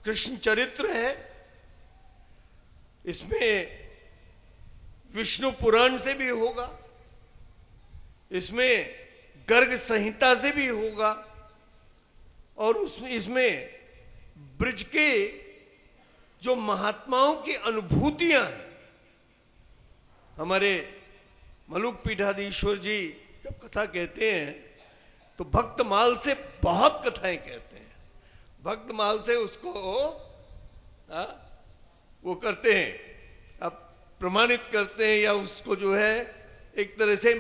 कृष्ण चरित्र है, इसमें विष्णु पुराण से भी होगा, इसमें गर्ग संहिता से भी होगा, और इसमें ब्रज के जो महात्माओं की अनुभूतियां हैं, हमारे मलुक पीठाधीश्वर जी जब कथा कहते हैं तो भक्तमाल से बहुत कथाएं कहते हैं, भक्तमाल से उसको वो करते हैं, अब प्रमाणित करते हैं, या उसको जो है एक तरह से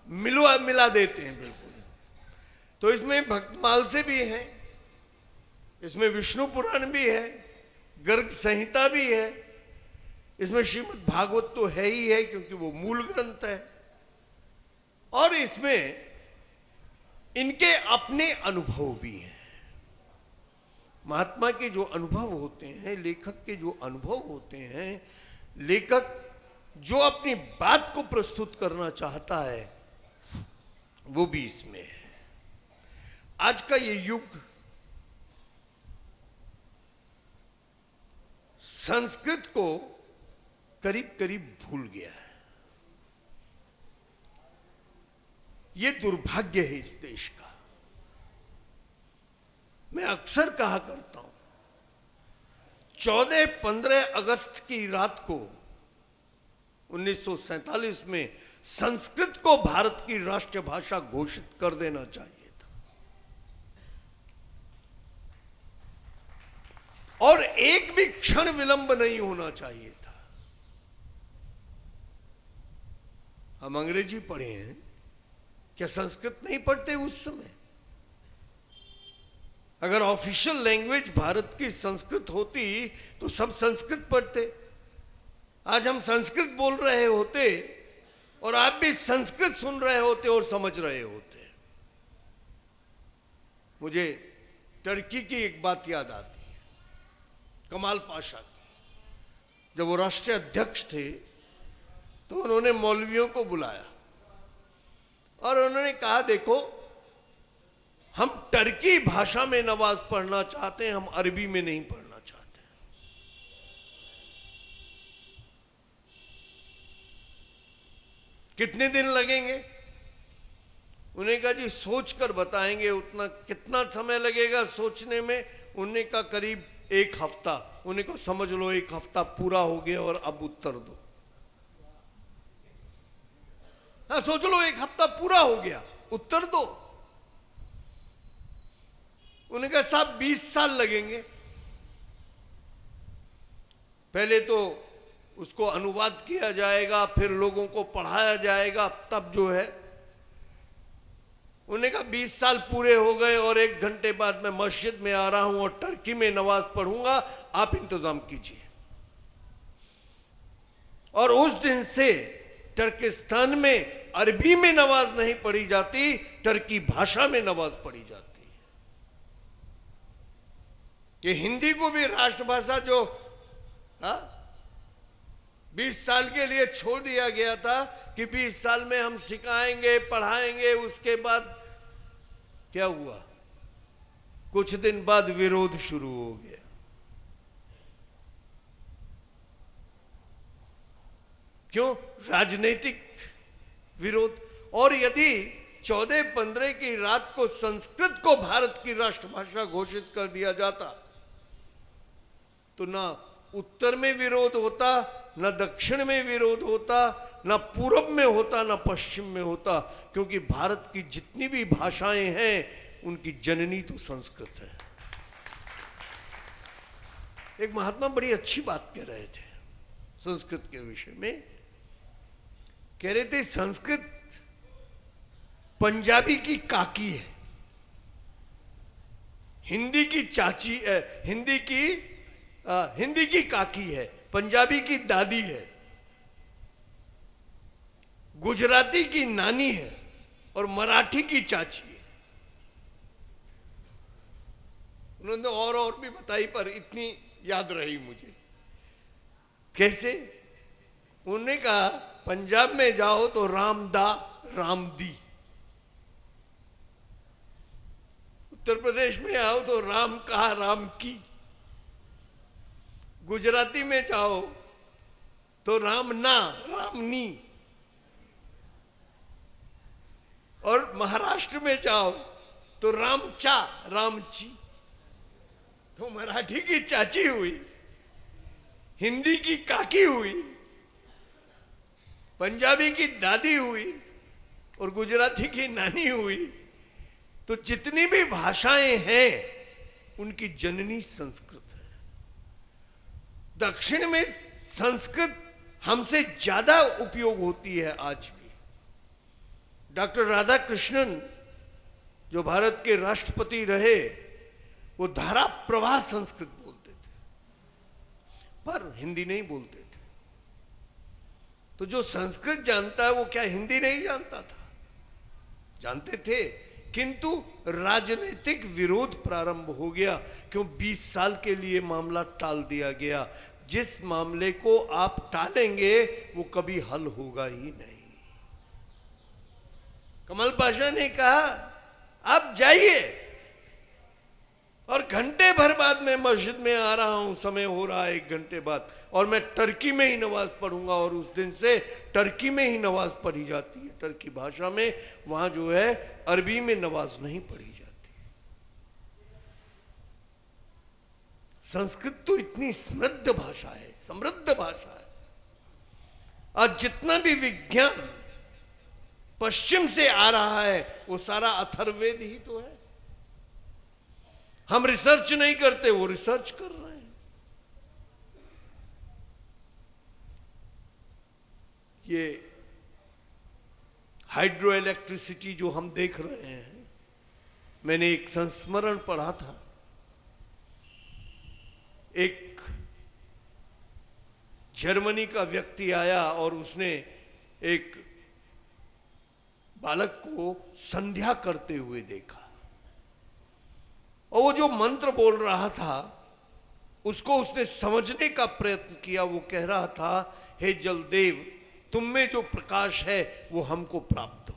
मिला देते हैं बिल्कुल। तो इसमें भक्तमाल से भी है, इसमें विष्णु पुराण भी है, गर्ग संहिता भी है, इसमें श्रीमद् भागवत तो है ही है क्योंकि वो मूल ग्रंथ है, और इसमें इनके अपने अनुभव भी हैं। महात्मा के जो अनुभव होते हैं, लेखक के जो अनुभव होते हैं, लेखक जो अपनी बात को प्रस्तुत करना चाहता है वो भी इसमें है। आज का ये युग संस्कृत को करीब करीब भूल गया है। ये दुर्भाग्य है इस देश का। मैं अक्सर कहा करता हूं, 14-15 अगस्त की रात को 1947 में संस्कृत को भारत की राष्ट्रीय भाषा घोषित कर देना चाहिए था, और एक भी क्षण विलंब नहीं होना चाहिए था। हम अंग्रेजी पढ़े हैं, क्या संस्कृत नहीं पढ़ते उस समय? अगर ऑफिशियल लैंग्वेज भारत की संस्कृत होती तो सब संस्कृत पढ़ते। आज हम संस्कृत बोल रहे होते और आप भी संस्कृत सुन रहे होते और समझ रहे होते। मुझे टर्की की एक बात याद आती है, कमाल पाशा की। जब वो राष्ट्रीय अध्यक्ष थे तो उन्होंने मौलवियों को बुलाया और उन्होंने कहा, देखो हम टर्की भाषा में नमाज पढ़ना चाहते हैं, हम अरबी में नहीं पढ़ना चाहते। कितने दिन लगेंगे? उन्हें कहा जी सोच कर बताएंगे। उतना कितना समय लगेगा सोचने में? उन्हें कहा करीब 1 हफ्ता। उन्हें को समझ लो 1 हफ्ता पूरा हो गया और अब उत्तर दो। हाँ सोच लो 1 हफ्ता पूरा हो गया, उत्तर दो। उन्हें कहा साहब 20 साल लगेंगे। पहले तो उसको अनुवाद किया जाएगा, फिर लोगों को पढ़ाया जाएगा, तब जो है। उन्हें कहा 20 साल पूरे हो गए और 1 घंटे बाद मैं मस्जिद में आ रहा हूं और टर्की में नमाज पढ़ूंगा, आप इंतजाम कीजिए। और उस दिन से टर्किस्तान में अरबी में नमाज नहीं पढ़ी जाती, टर्की भाषा में नमाज पढ़ी जाती है। कि हिंदी को भी राष्ट्रभाषा जो 20 साल के लिए छोड़ दिया गया था कि 20 साल में हम सिखाएंगे, पढ़ाएंगे, उसके बाद क्या हुआ? कुछ दिन बाद विरोध शुरू हो गया। क्यों? राजनीतिक विरोध। और यदि 14-15 की रात को संस्कृत को भारत की राष्ट्रभाषा घोषित कर दिया जाता तो ना उत्तर में विरोध होता, ना दक्षिण में विरोध होता, ना पूर्व में होता, ना पश्चिम में होता, क्योंकि भारत की जितनी भी भाषाएं हैं उनकी जननी तो संस्कृत है। एक महात्मा बड़ी अच्छी बात कह रहे थे संस्कृत के विषय में। कह रहे थे संस्कृत पंजाबी की काकी है, हिंदी की चाची है, हिंदी की काकी है, पंजाबी की दादी है, गुजराती की नानी है और मराठी की चाची है। उन्होंने और भी बताई पर इतनी याद रही मुझे। कैसे? उन्होंने कहा पंजाब में जाओ तो रामदा रामदी, उत्तर प्रदेश में आओ तो राम कहा राम की, गुजराती में जाओ तो रामना, रामनी, और महाराष्ट्र में जाओ तो रामचा, रामची। तो मराठी की चाची हुई, हिंदी की काकी हुई, पंजाबी की दादी हुई और गुजराती की नानी हुई। तो जितनी भी भाषाएं हैं उनकी जननी संस्कृत है। दक्षिण में संस्कृत हमसे ज्यादा उपयोग होती है आज भी। डॉक्टर राधाकृष्णन जो भारत के राष्ट्रपति रहे, वो धारा प्रवाह संस्कृत बोलते थे, पर हिंदी नहीं बोलते थे। तो जो संस्कृत जानता है वो क्या हिंदी नहीं जानता था? जानते थे, किंतु राजनीतिक विरोध प्रारंभ हो गया। क्यों? 20 साल के लिए मामला टाल दिया गया। जिस मामले को आप टालेंगे वो कभी हल होगा ही नहीं। कमल पाशा ने कहा आप जाइए, और घंटे भर बाद मैं मस्जिद में आ रहा हूं, समय हो रहा है 1 घंटे बाद, और मैं टर्की में ही नमाज पढ़ूंगा। और उस दिन से टर्की में ही नमाज पढ़ी जाती है, टर्की भाषा में। वहां जो है अरबी में नमाज नहीं पढ़ी जाती। संस्कृत तो इतनी समृद्ध भाषा है, समृद्ध भाषा है। आज जितना भी विज्ञान पश्चिम से आ रहा है वो सारा अथर्ववेद ही तो है। हम रिसर्च नहीं करते, वो रिसर्च कर रहे हैं। ये हाइड्रो इलेक्ट्रिसिटी जो हम देख रहे हैं, मैंने एक संस्मरण पढ़ा था। एक जर्मनी का व्यक्ति आया और उसने एक बालक को संध्या करते हुए देखा, और वो जो मंत्र बोल रहा था उसको उसने समझने का प्रयत्न किया। वो कह रहा था, हे जलदेव, तुम में जो प्रकाश है वो हमको प्राप्त हो।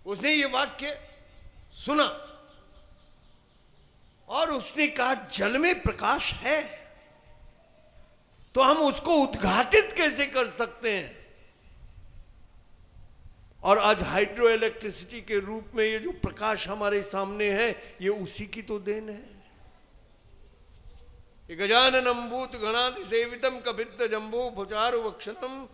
उसने ये वाक्य सुना और उसने कहा, जल में प्रकाश है तो हम उसको उद्घाटित कैसे कर सकते हैं? और आज हाइड्रो इलेक्ट्रिसिटी के रूप में ये जो प्रकाश हमारे सामने है, ये उसी की तो देन है। गजाननं भूत गणादि सेवितम कपित्त जंबो भुचारु वक्षणम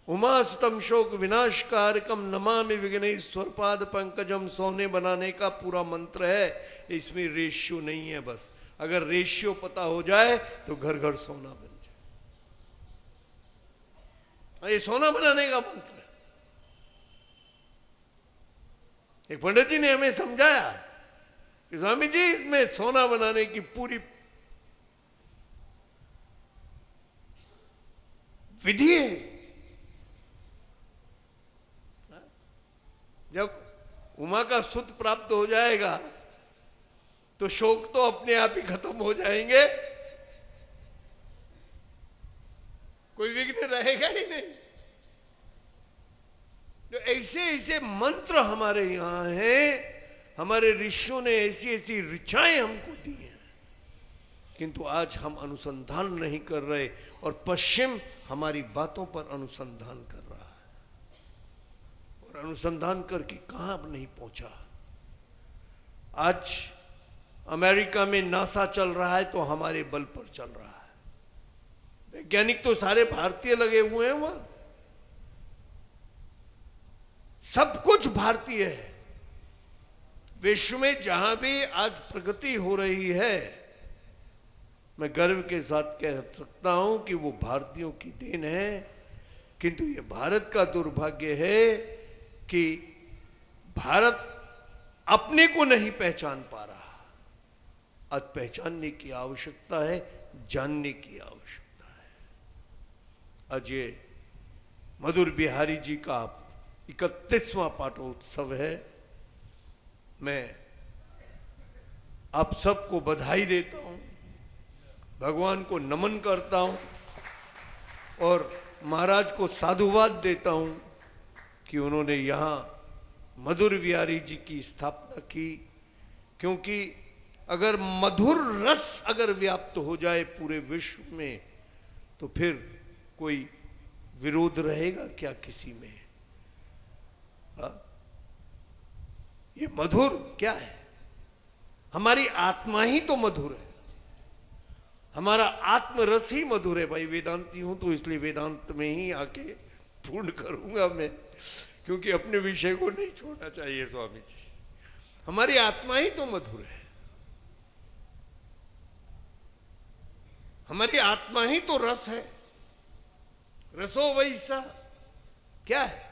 उमासुतम शोक विनाशकारकम नमामि विघ्नेश्वर पाद पंकजम। सोने बनाने का पूरा मंत्र है, इसमें रेशियो नहीं है। बस अगर रेशियो पता हो जाए तो घर घर सोना बन जाए। ये सोना बनाने का मंत्र है। एक पंडित जी ने हमें समझाया कि स्वामी जी, इसमें सोना बनाने की पूरी विधि है। जब उमा का सुत प्राप्त हो जाएगा तो शोक तो अपने आप ही खत्म हो जाएंगे, कोई विघ्न रहेगा ही नहीं। तो ऐसे ऐसे मंत्र हमारे यहां हैं, हमारे ऋषियों ने ऐसी ऐसी ऋचाएं हमको दी हैं, किंतु आज हम अनुसंधान नहीं कर रहे, और पश्चिम हमारी बातों पर अनुसंधान कर रहा है, और अनुसंधान करके कहां अब नहीं पहुंचा। आज अमेरिका में नासा चल रहा है तो हमारे बल पर चल रहा है। वैज्ञानिक तो सारे भारतीय लगे हुए हैं, वहां सब कुछ भारतीय है। विश्व में जहां भी आज प्रगति हो रही है, मैं गर्व के साथ कह सकता हूं कि वो भारतीयों की देन है। किंतु ये भारत का दुर्भाग्य है कि भारत अपने को नहीं पहचान पा रहा। आज पहचानने की आवश्यकता है, जानने की आवश्यकता है। आज ये मधुर बिहारी जी का 31वां पाठोत्सव है। मैं आप सबको बधाई देता हूं, भगवान को नमन करता हूं और महाराज को साधुवाद देता हूं कि उन्होंने यहाँ मधुर बिहारी जी की स्थापना की। क्योंकि अगर मधुर रस अगर व्याप्त हो जाए पूरे विश्व में, तो फिर कोई विरोध रहेगा क्या किसी में? ये मधुर क्या है? हमारी आत्मा ही तो मधुर है, हमारा आत्मरस ही मधुर है। भाई वेदांती हूं तो इसलिए वेदांत में ही आके पूर्ण करूंगा मैं, क्योंकि अपने विषय को नहीं छोड़ना चाहिए स्वामी जी। हमारी आत्मा ही तो मधुर है, हमारी आत्मा ही तो रस है। रसो वैसा क्या है?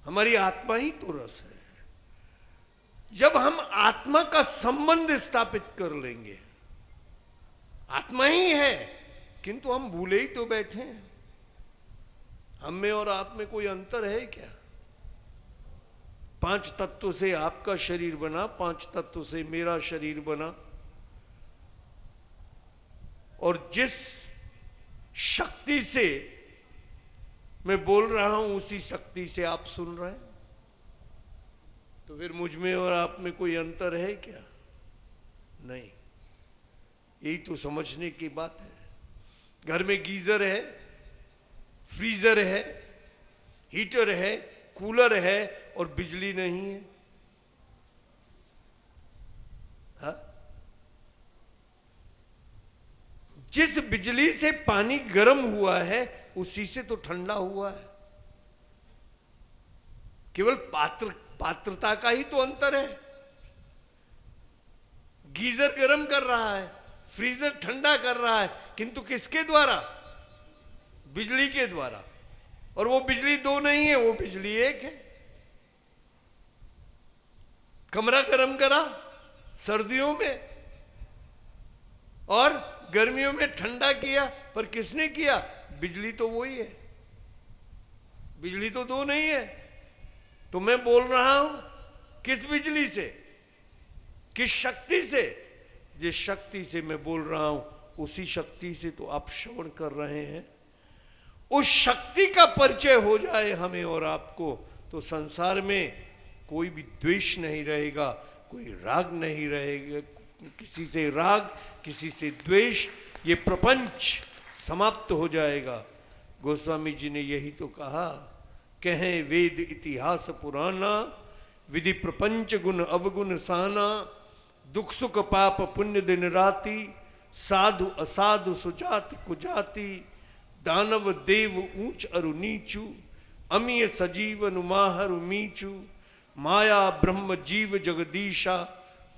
हमारी आत्मा ही तो रस है। जब हम आत्मा का संबंध स्थापित कर लेंगे, आत्मा ही है, किंतु हम भूले ही तो बैठे हैं। हम में और आप में कोई अंतर है क्या? 5 तत्वों से आपका शरीर बना, 5 तत्वों से मेरा शरीर बना, और जिस शक्ति से मैं बोल रहा हूं उसी शक्ति से आप सुन रहे हैं। तो फिर मुझ में और आप में कोई अंतर है क्या? नहीं। यही तो समझने की बात है। घर में गीजर है, फ्रीजर है, हीटर है, कूलर है, और बिजली नहीं है। हा? जिस बिजली से पानी गर्म हुआ है उसी से तो ठंडा हुआ है। केवल पात्रता का ही तो अंतर है। गीजर गर्म कर रहा है, फ्रीजर ठंडा कर रहा है, किंतु किसके द्वारा? बिजली के द्वारा। और वो बिजली 2 नहीं है, वो बिजली 1 है। कमरा गर्म करा सर्दियों में और गर्मियों में ठंडा किया, पर किसने किया? बिजली तो वही है, बिजली तो 2 नहीं है। तो मैं बोल रहा हूं किस बिजली से, किस शक्ति से? जिस शक्ति से मैं बोल रहा हूं उसी शक्ति से तो आप श्रवण कर रहे हैं। उस शक्ति का परिचय हो जाए हमें और आपको, तो संसार में कोई भी द्वेष नहीं रहेगा, कोई राग नहीं रहेगा, किसी से राग, किसी से द्वेष, ये प्रपंच समाप्त हो जाएगा। गोस्वामी जी ने यही तो कहा, कहें वेद इतिहास पुराना, विधि प्रपंच गुण अवगुण साना, दुख सुख पाप पुण्य दिन राति, साधु असाधु सुजाति कुजाति, दानव देव ऊंच अरु नीचू, अमीय सजीव नुमाहरु मीचू, माया ब्रह्म जीव जगदीशा,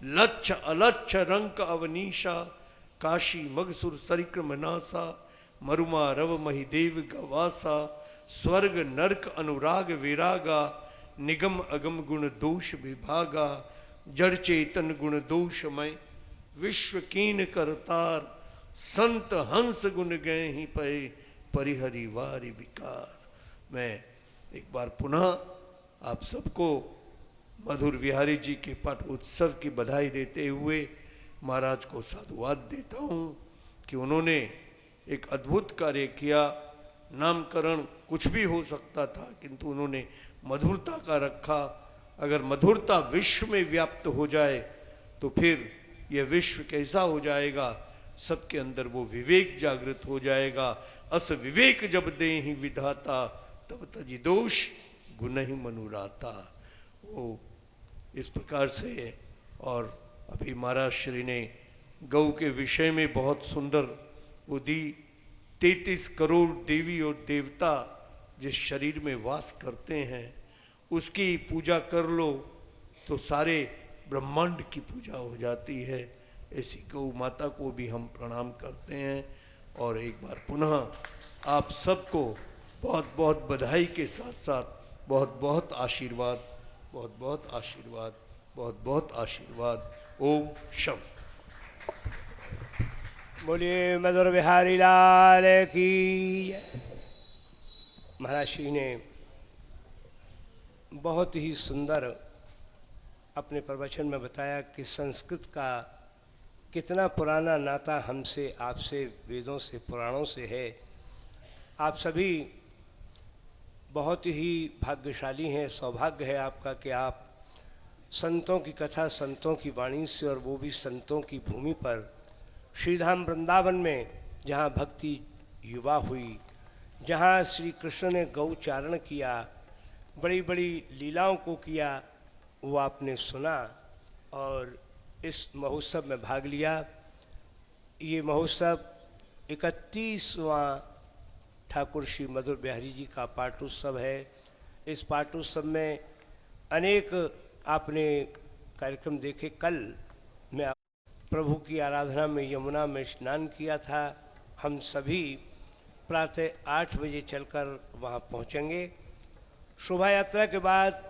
लच्छ अलच्छ रंक अवनीशा, काशी मगसुर सरिक्रम नासा, मरुमा रव महिदेव गवासा, स्वर्ग नरक अनुराग विरागा, निगम अगम गुण दोष विभागा, जड़ चेतन गुण दोषमय, विश्व कीन करतार, संत हंस गुण गए ही पए, परिहरि वारि विकार। मैं एक बार पुनः आप सबको मधुर विहारी जी के पाठ उत्सव की बधाई देते हुए महाराज को साधुवाद देता हूँ कि उन्होंने एक अद्भुत कार्य किया। नामकरण कुछ भी हो सकता था, किंतु उन्होंने मधुरता का रखा। अगर मधुरता विश्व में व्याप्त हो जाए तो फिर यह विश्व कैसा हो जाएगा? सबके अंदर वो विवेक जागृत हो जाएगा। अस विवेक जब दे ही विधाता, तब तजी दोष गुण ही मनुराता। वो इस प्रकार से। और अभी महाराज श्री ने गौ के विषय में बहुत सुंदर वो दी। 33 करोड़ देवी और देवता जिस शरीर में वास करते हैं, उसकी पूजा कर लो तो सारे ब्रह्मांड की पूजा हो जाती है। ऐसी गौ माता को भी हम प्रणाम करते हैं। और एक बार पुनः आप सबको बहुत बहुत बधाई के साथ साथ बहुत बहुत आशीर्वाद, बहुत बहुत आशीर्वाद, बहुत बहुत आशीर्वाद। ओम शम। बोलिए मधुर बिहारी लाल की जय। महाराज श्री ने बहुत ही सुंदर अपने प्रवचन में बताया कि संस्कृत का कितना पुराना नाता हमसे, आपसे, वेदों से, पुराणों से है। आप सभी बहुत ही भाग्यशाली हैं। सौभाग्य है आपका कि आप संतों की कथा, संतों की वाणी से, और वो भी संतों की भूमि पर, श्रीधाम वृंदावन में, जहाँ भक्ति युवा हुई, जहाँ श्री कृष्ण ने गौचारण किया, बड़ी बड़ी लीलाओं को किया, वो आपने सुना और इस महोत्सव में भाग लिया। ये महोत्सव 31वां ठाकुर श्री मधुर बिहारी जी का पाठोत्सव है। इस पाठोत्सव में अनेक आपने कार्यक्रम देखे। कल मैं प्रभु की आराधना में यमुना में स्नान किया था। हम सभी प्रातः 8 बजे चलकर वहाँ पहुँचेंगे। शोभा यात्रा के बाद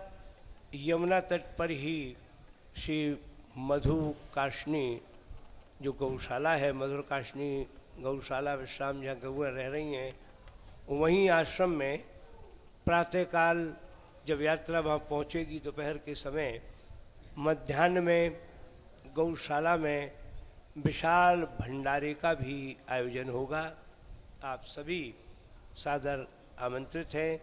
यमुना तट पर ही श्री मधु काशनी जो गौशाला है, मधुर काशनी गौशाला विश्राम, जहाँ गौएँ रह रही हैं, वहीं आश्रम में प्रातःकाल जब यात्रा वहाँ पहुँचेगी दोपहर के समय, मध्याह्न में गौशाला में विशाल भंडारे का भी आयोजन होगा। आप सभी सादर आमंत्रित हैं।